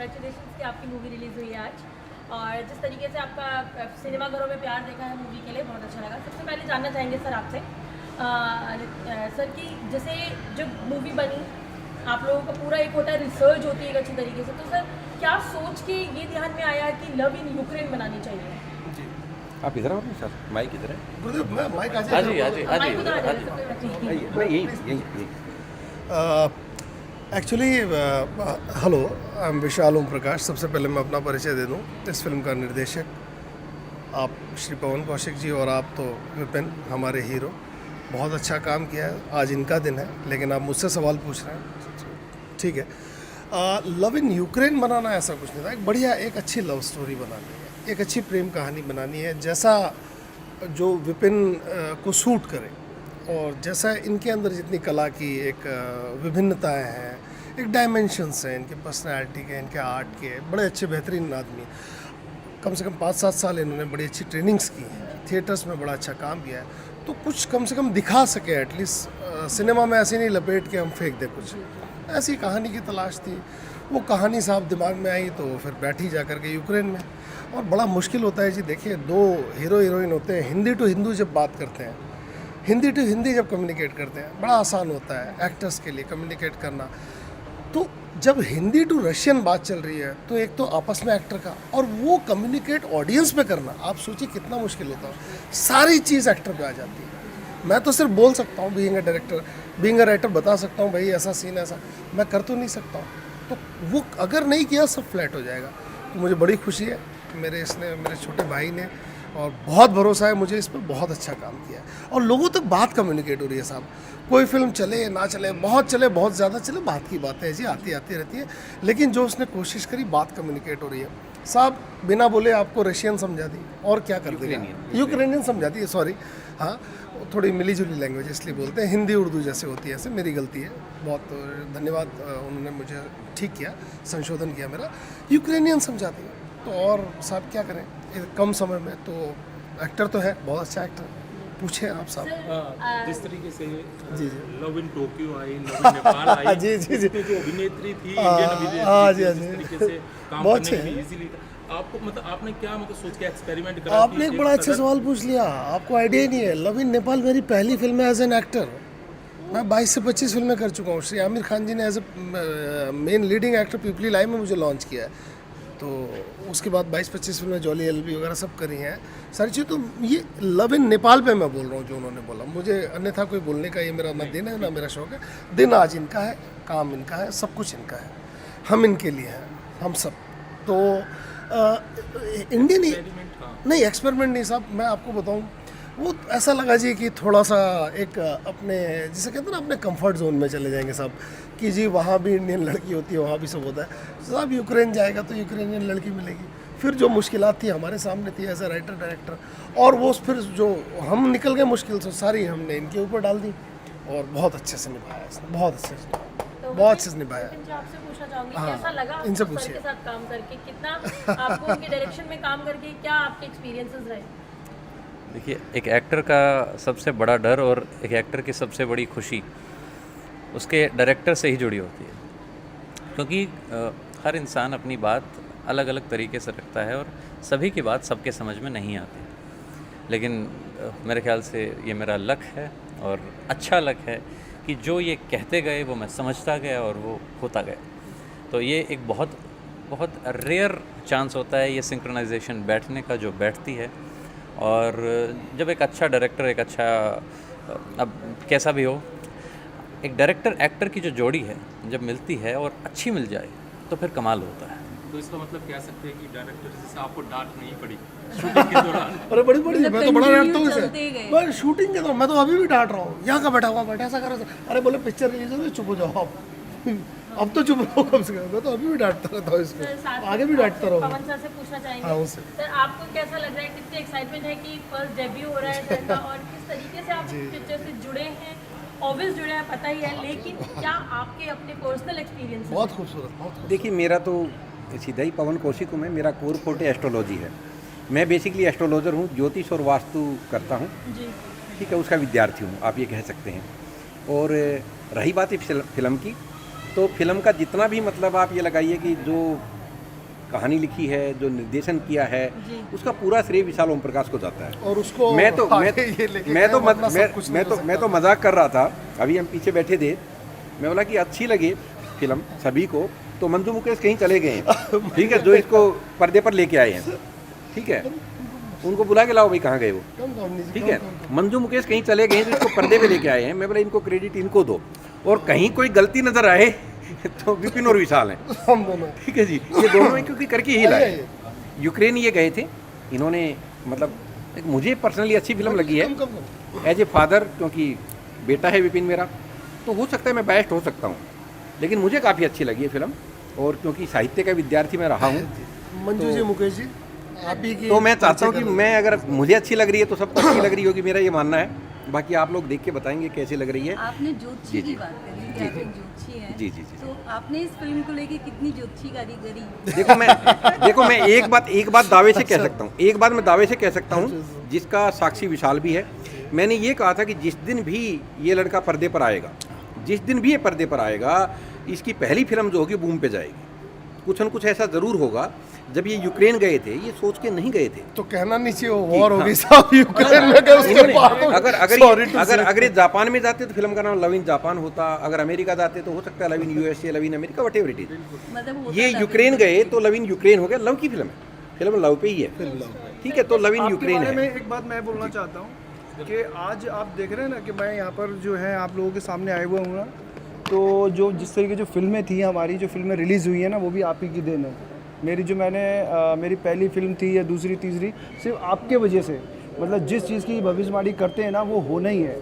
Congratulation कि आपकी movie release हुई है आज, और जिस तरीके से आपका सिनेमाघरों में प्यार देखा है मूवी के लिए बहुत अच्छा लगा। सबसे पहले जानना चाहेंगे सर आपसे सर कि जैसे जब मूवी बनी आप लोगों का पूरा एक होता है रिसर्च होती है एक अच्छी तरीके से, तो सर क्या सोच के ये ध्यान में आया कि लव इन यूक्रेन बनानी चाहिए? आप इधर आओ सर, माइक इधर है। गुरुदेव मैं माइक आ हाँ जी हाँ जी हाँ माइक जी उधर आ हाँ जाए जी सर। मैं यही एक्चुअली हेलो, आई एम विशाल ओम प्रकाश। सबसे पहले मैं अपना परिचय दे दूं। इस फिल्म का निर्देशक आप श्री पवन कौशिक जी, और आप तो विपिन हमारे हीरो, बहुत अच्छा काम किया है। आज इनका दिन है लेकिन आप मुझसे सवाल पूछ रहे हैं, ठीक है। लव इन यूक्रेन बनाना ऐसा कुछ नहीं था, एक बढ़िया एक अच्छी लव स्टोरी बनानी है, एक अच्छी प्रेम कहानी बनानी है, जैसा जो विपिन को सूट करे और जैसा इनके अंदर जितनी कला की एक विभिन्नताएं हैं, एक डायमेंशंस हैं इनके पर्सनैलिटी के, इनके आर्ट के, बड़े अच्छे बेहतरीन आदमी। कम से कम 5-7 साल इन्होंने बड़ी अच्छी ट्रेनिंग्स की हैं, थिएटर्स में बड़ा अच्छा काम किया है, तो कुछ कम से कम दिखा सके एटलीस्ट। सिनेमा में ऐसे नहीं लपेट के हम फेंक दें, कुछ ऐसी कहानी की तलाश थी। वो कहानी साहब दिमाग में आई तो फिर बैठी जा कर के यूक्रेन में। और बड़ा मुश्किल होता है जी, देखिए दो हीरो हीरोइन होते हैं, हिंदी टू हिंदू जब बात करते हैं, हिंदी टू हिंदी जब कम्युनिकेट करते हैं, बड़ा आसान होता है एक्टर्स के लिए कम्युनिकेट करना। तो जब हिंदी टू रशियन बात चल रही है तो एक तो आपस में एक्टर का, और वो कम्युनिकेट ऑडियंस पे करना, आप सोचिए कितना मुश्किल होता है। सारी चीज़ एक्टर पे आ जाती है। मैं तो सिर्फ बोल सकता हूँ, being a director, being a writer बता सकता हूँ भाई ऐसा सीन ऐसा, मैं कर तो नहीं सकता हूँ। तो वो अगर नहीं किया सब फ्लैट हो जाएगा। तो मुझे बड़ी खुशी है मेरे छोटे भाई ने, और बहुत भरोसा है मुझे इस पर, बहुत अच्छा काम किया है। और लोगों तक बात कम्युनिकेट हो रही है साहब। कोई फिल्म चले ना चले, बहुत ज़्यादा चले, बात की बात है जी, आती रहती है, लेकिन जो उसने कोशिश करी बात कम्युनिकेट हो रही है साहब। बिना बोले आपको रशियन समझा दी, और क्या कर देगा, यूक्रेनियन समझा दी, सॉरी। हाँ, थोड़ी मिली जुली लैंग्वेज इसलिए बोलते हैं, हिंदी उर्दू जैसे होती है, ऐसे मेरी गलती है। बहुत धन्यवाद, उन्होंने मुझे ठीक किया, संशोधन किया मेरा। यूक्रेनियन समझा दी, तो और साहब क्या करें कम समय में। तो एक्टर तो है, बहुत अच्छा एक्टर, पूछे आप साहब। जिस तरीके से जी लव इन टोक्यो आई, लव इन नेपाल आई, जी उसमें जो अभिनेत्री थी, इंडियन अभिनेत्री थी, जिस तरीके से काम बहुत करने अच्छे में इजीली था। आपको मतलब आपने क्या सोच के एक्सपेरिमेंट करा? आपने एक बड़ा अच्छा सवाल पूछ लिया, आपको आइडिया ही नहीं है। लव इन नेपाल मेरी पहली फिल्म है एज एन एक्टर। मैं 22 से 25 फिल्में कर चुका हूँ। श्री आमिर खान जी ने as a main leading actor Peepli live में मुझे लॉन्च किया है। तो उसके बाद 22-25 फिल्में जॉली एलबी वगैरह सब करी हैं, सारी चीज़। तो ये लव इन नेपाल पे मैं बोल रहा हूँ जो उन्होंने बोला, मुझे अन्यथा कोई बोलने का ये मेरा ना दिन है ना मेरा शौक है। दिन आज इनका है, काम इनका है, सब कुछ इनका है, हम इनके लिए हैं, हम सब। तो इंडियन नहीं, एक्सपेरिमेंट नहीं साहब, मैं आपको बताऊँ, वो ऐसा लगा जी कि थोड़ा सा एक अपने, जिसे कहते हैं ना, अपने कंफर्ट जोन में चले जाएंगे साहब, कि जी वहाँ भी इंडियन लड़की होती है, वहाँ भी सब होता है साहब। यूक्रेन जाएगा तो यूक्रेनियन लड़की मिलेगी। फिर जो मुश्किलात थी हमारे सामने थी एज ए राइटर डायरेक्टर, और वो फिर जो हम निकल गए मुश्किल से, सारी हमने इनके ऊपर डाल दी, और बहुत अच्छे से निभाया इसने, बहुत अच्छे से निभाया, बहुत अच्छे से निभाया। आपसे पूछना चाहूंगी, हाँ, कैसा लगा इनसे आपको सर पूछिए। के साथ काम करके, कितना आपको उनके डायरेक्शन में काम करके क्या आपके एक्सपीरियंसेस रहे? देखिए, एक एक्टर का सबसे बड़ा डर और एक एक्टर की सबसे बड़ी खुशी उसके डायरेक्टर से ही जुड़ी होती है, क्योंकि हर इंसान अपनी बात अलग अलग तरीके से रखता है और सभी की बात सबके समझ में नहीं आती। लेकिन मेरे ख्याल से ये मेरा लक है, और अच्छा लक है कि जो ये कहते गए वो मैं समझता गया और वो होता गया। तो ये एक बहुत बहुत रेयर चांस होता है ये सिंक्रोनाइजेशन बैठने का, जो बैठती है। और जब एक अच्छा डायरेक्टर, एक अच्छा, अब कैसा भी हो, एक डायरेक्टर एक्टर की जो जोड़ी है जब मिलती है और अच्छी मिल जाए तो फिर कमाल होता है। तो इसका मतलब कह सकते हैं कि डायरेक्टर जैसे आपको डांट नहीं पड़ी शूटिंग के दौरान? अरे बड़ी बड़ी, मैं तो बड़ा डांटता हूँ चलते इसे, गए। मैं शूटिंग के दौरान, मैं तो अभी भी डांट रहा हूँ, यहाँ का बैठा हुआ बैठा ऐसा करो। अरे बोले पिक्चर रिलीज हो, चुप हो जाओ आप, अब तो चुप रहो कम से कम। मैं तो अभी भी डांटता रहता हूँ सर, इसको, साथ आगे भी में डांटता रहूँगा। पवन सर से पूछना हाँ, चाहेंगे उससे। सर, आपको कैसा लग रहा है, कितनी एक्साइटमेंट है कि फर्स्ट डेब्यू हो रहा है सर का, और किस तरीके से आप पिक्चर से जुड़े हैं? ऑब्वियस जुड़े हैं, पता ही है, लेकिन क्या आपके अपने पर्सनल एक्सपीरियंस? बहुत खूबसूरत, बहुत खूबसूरत। देखिए, मेरा तो सीधा ही पवन कौशिक हूँ मैं, मेरा कोर फोर्टे एस्ट्रोलॉजी है। मैं बेसिकली एस्ट्रोलॉजर हूँ, ज्योतिष और वास्तु करता हूँ, जी, ठीक है, उसका विद्यार्थी हूँ आप ये कह सकते हैं। और रही बात है फिल्म की, तो फिल्म का जितना भी मतलब आप ये लगाइए कि जो कहानी लिखी है, जो निर्देशन किया है, उसका पूरा श्रेय विशाल ओम प्रकाश को जाता है। और उसको मैं तो मजाक कर रहा था, अभी हम पीछे बैठे थे, मैं बोला कि अच्छी लगे फिल्म सभी को तो मंजू मुकेश कहीं चले गए हैं, ठीक है, जो इसको पर्दे पर लेके आए हैं, ठीक है, उनको बुला के लाओ भाई कहाँ गए वो, ठीक है, मंजू मुकेश कहीं चले गए हैं जो इसको पर्दे पे लेके आए हैं। मैं बोला इनको क्रेडिट इनको दो, और कहीं कोई गलती नजर आए तो विपिन और विशाल हैं, हम दोनों, ठीक है जी, ये दोनों हैं क्योंकि करके ही लाए। यूक्रेन ये गए थे, इन्होंने मतलब मुझे पर्सनली अच्छी फिल्म लगी है एज ए फादर, क्योंकि बेटा है विपिन मेरा, तो हो सकता है मैं बायस्ड हो सकता हूँ, लेकिन मुझे काफ़ी अच्छी लगी है फिल्म, और क्योंकि साहित्य का विद्यार्थी मैं रहा हूँ। मंजू जी, मुकेश जी, आप ही की तो मैं चाहता हूँ कि मैं अगर मुझे अच्छी लग रही है तो सबको अच्छी लग रही होगी, मेरा ये मानना है। बाकी आप लोग देख के बताएंगे कैसी लग रही है। आपने ज्योतिषी की बात करी, कि आप एक ज्योतिषी हैं। जी। तो आपने इस फिल्म को लेके कितनी ज्योतिषी कारीगरी? देखो मैं एक बात दावे से कह सकता हूँ, एक बात मैं दावे से कह सकता हूँ जिसका साक्षी विशाल भी है। मैंने ये कहा था कि जिस दिन भी ये लड़का पर्दे पर आएगा, जिस दिन भी ये पर्दे पर आएगा, इसकी पहली फिल्म जो होगी बूम पे जाएगी। कुछ न कुछ ऐसा ज़रूर होगा। जब ये यूक्रेन गए थे, ये सोच के नहीं गए थे, तो कहना नहीं चाहिए वॉर होगी साहब यूक्रेन में गए उसके बाद। अगर ये जापान में जाते तो फिल्म का नाम लव इन जापान होता, अगर अमेरिका जाते तो हो सकता है love in USA, love in America, what ever it is. मतलब ये यूक्रेन गए तो लव इन यूक्रेन हो गया, लव की फिल्म है, फिल्म लव पे ही है, ठीक है, तो लव इन यूक्रेन है। एक बात मैं बोलना चाहता हूँ कि आज आप देख रहे हैं ना कि मैं यहाँ पर जो है आप लोगों के सामने आए हुए हूँ ना, तो जो जिस तरीके जो फिल्में थी हमारी, जो फिल्में रिलीज़ हुई है ना, वो भी आप ही की देन है। मेरी जो मेरी पहली फिल्म थी या दूसरी तीसरी, सिर्फ आपके वजह से, मतलब जिस चीज़ की भविष्यवाणी करते हैं ना वो होना ही है।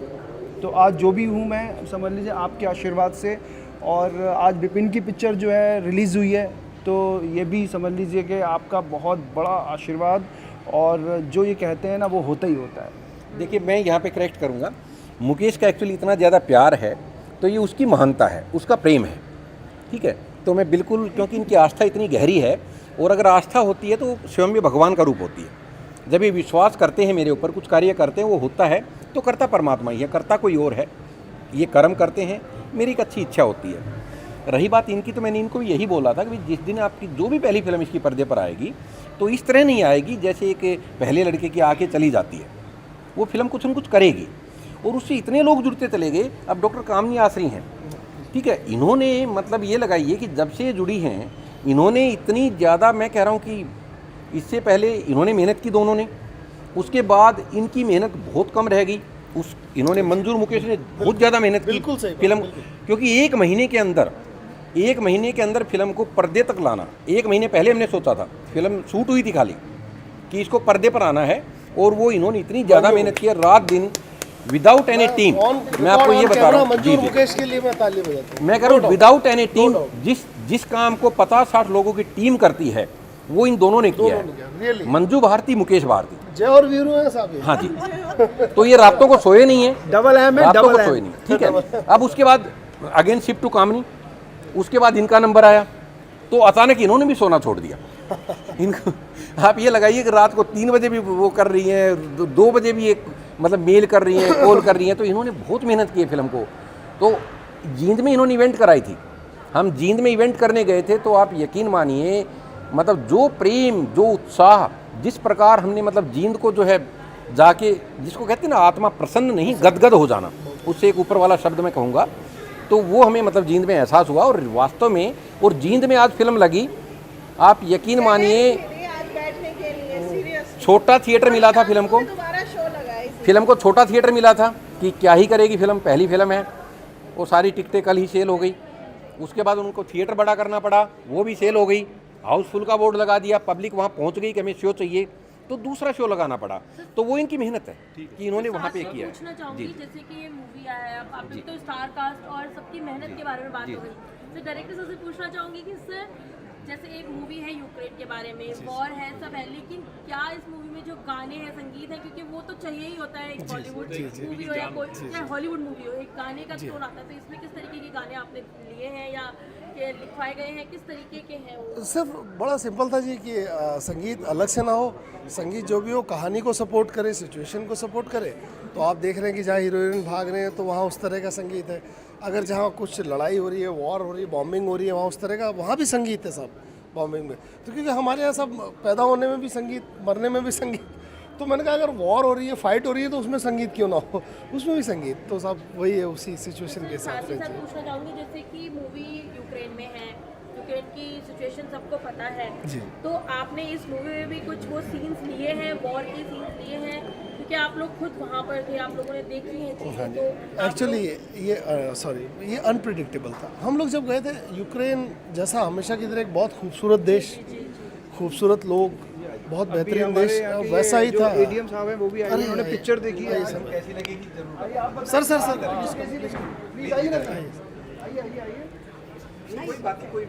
तो आज जो भी हूँ मैं, समझ लीजिए आपके आशीर्वाद से, और आज विपिन की पिक्चर जो है रिलीज़ हुई है, तो ये भी समझ लीजिए कि आपका बहुत बड़ा आशीर्वाद, और जो ये कहते हैं ना वो होता ही होता है। देखिए मैं यहाँ पे करेक्ट करूँगा, मुकेश का एक्चुअली इतना ज़्यादा प्यार है तो ये उसकी महानता है, उसका प्रेम है, ठीक है, तो मैं बिल्कुल, क्योंकि इनकी आस्था इतनी गहरी है, और अगर आस्था होती है तो स्वयं भी भगवान का रूप होती है। जब ये विश्वास करते हैं मेरे ऊपर, कुछ कार्य करते हैं, वो होता है तो करता परमात्मा ही है, करता कोई और है। ये कर्म करते हैं, मेरी एक अच्छी इच्छा होती है। रही बात इनकी, तो मैंने इनको यही बोला था कि जिस दिन आपकी जो भी पहली फिल्म इसकी पर्दे पर आएगी तो इस तरह नहीं आएगी जैसे एक पहले लड़के की आके चली जाती है। वो फिल्म कुछ न कुछ करेगी, और उससे इतने लोग जुड़ते चले गए। अब डॉक्टर कामनी आसरी हैं, ठीक है, इन्होंने मतलब ये लगाइए कि जब से जुड़ी हैं इन्होंने इतनी ज़्यादा, मैं कह रहा हूँ कि इससे पहले इन्होंने मेहनत की दोनों ने, उसके बाद इनकी मेहनत बहुत कम रह गई। इन्होंने मंजूर मुकेश ने बहुत ज़्यादा मेहनत की फिल्म, क्योंकि एक महीने के अंदर फिल्म को पर्दे तक लाना, एक महीने पहले हमने सोचा था, फिल्म शूट हुई थी खाली कि इसको पर्दे पर आना है, और वो इन्होंने इतनी ज़्यादा मेहनत की, रात दिन विदाउट एनी टीम। मैं आपको ये बता रहा हूँ, जी मुकेश के लिए मैं ताली बजाता हूँ। मैं कह रहा हूँ विदाउट एनी टीम, जिस काम को 50-60 लोगों की टीम करती है वो इन दोनों ने किया है। मंजू भारती, मुकेश भारती, जय और वीरू है साहब। हाँ जी, तो ये रातों को सोए नहीं है, डबल एम है, रातों डबल को सोए नहीं, ठीक है। अब उसके बाद अगेन शिफ्ट टू कामनी, उसके बाद इनका नंबर आया तो अचानक इन्होंने भी सोना छोड़ दिया। इनको आप ये लगाइए कि रात को 3 बजे भी वो कर रही हैं, 2 बजे भी एक मतलब मेल कर रही हैं, कॉल कर रही हैं, तो इन्होंने बहुत मेहनत की है फिल्म को। तो जींद में इन्होंने इवेंट कराई थी, हम जींद में इवेंट करने गए थे, तो आप यकीन मानिए मतलब जो प्रेम, जो उत्साह, जिस प्रकार हमने मतलब जींद को जो है जाके, जिसको कहते हैं ना आत्मा प्रसन्न नहीं गदगद हो जाना, उससे एक ऊपर वाला शब्द मैं कहूँगा, तो वो हमें मतलब जींद में एहसास हुआ। और वास्तव में, और जींद में आज फिल्म लगी, आप यकीन मानिए छोटा थिएटर मिला था फिल्म को छोटा थिएटर मिला था कि क्या ही करेगी फिल्म, पहली फिल्म है, और सारी टिकटें कल ही सेल हो गई। उसके बाद उनको थिएटर बड़ा करना पड़ा, वो भी सेल हो गई, हाउसफुल का बोर्ड लगा दिया, पब्लिक वहाँ पहुँच गई कि हमें शो चाहिए, तो दूसरा शो लगाना पड़ा। तो वो इनकी मेहनत है कि इन्होंने वहाँ पे किया है। पूछना चाहूँगी, जैसे कि ये मूवी आया है, आपने तो स्टार कास्ट और सबकी मेहनत के बारे में बात हो गई, तो डायरेक्टर से पूछना चाहूँगी कि सर जैसे एक मूवी है यूक्रेन के बारे में, वॉर है, सब है, लेकिन क्या इस मूवी में जो गाने हैं, संगीत है, क्योंकि वो तो चाहिए ही होता है, एक बॉलीवुड मूवी हो या कोई या हॉलीवुड मूवी हो, एक गाने का टोन आता है, तो इसमें किस तरीके के गाने आपने लिए हैं या लिखवाए गए हैं, किस तरीके के हैं वो? सिर्फ बड़ा सिंपल था जी कि संगीत अलग से ना हो, संगीत जो भी हो कहानी को सपोर्ट करे, सिचुएशन को सपोर्ट करे। तो आप देख रहे हैं कि जहाँ हीरोइन भाग रहे हैं तो वहाँ उस तरह का संगीत है, अगर जहाँ कुछ लड़ाई हो रही है, वॉर हो रही है, बॉम्बिंग हो रही है, वहाँ उस तरह का, वहाँ भी संगीत है सब। बॉम्बिंग में। तो क्योंकि हमारे यहाँ सब पैदा होने में भी संगीत, मरने में भी संगीत, तो मैंने कहा अगर वॉर हो रही है, फाइट हो रही है, तो उसमें संगीत क्यों ना हो, उसमें भी संगीत। तो सब वही है, उसी सिचुएशन के हिसाब साथ ही से। साथ पूछना चाहूँगी जैसे कि मूवी यूक्रेन में है, यूक्रेन की सिचुएशन सबको पता है जी। तो आपने इस मूवी में भी कुछ वो सीन्स लिए हैं, वॉर के सीन्स लिए हैं, क्योंकि आप लोग खुद वहाँ पर थे, आप लोगों ने देखी हैं हाँ चीज़ें। जी, तो आप एक्चुअली ये सॉरी, ये अनप्रिडिक्टेबल था। हम लोग जब गए थे यूक्रेन, जैसा हमेशा की तरह एक बहुत खूबसूरत देश, खूबसूरत लोग, बहुत बेहतरीन देश, वैसा ही था। एडीएम साहब हैं वो भी आए, उन्होंने पिक्चर देखी है। कैसी लगेगी जरूर। सर प्लीज आइए ना, आइए।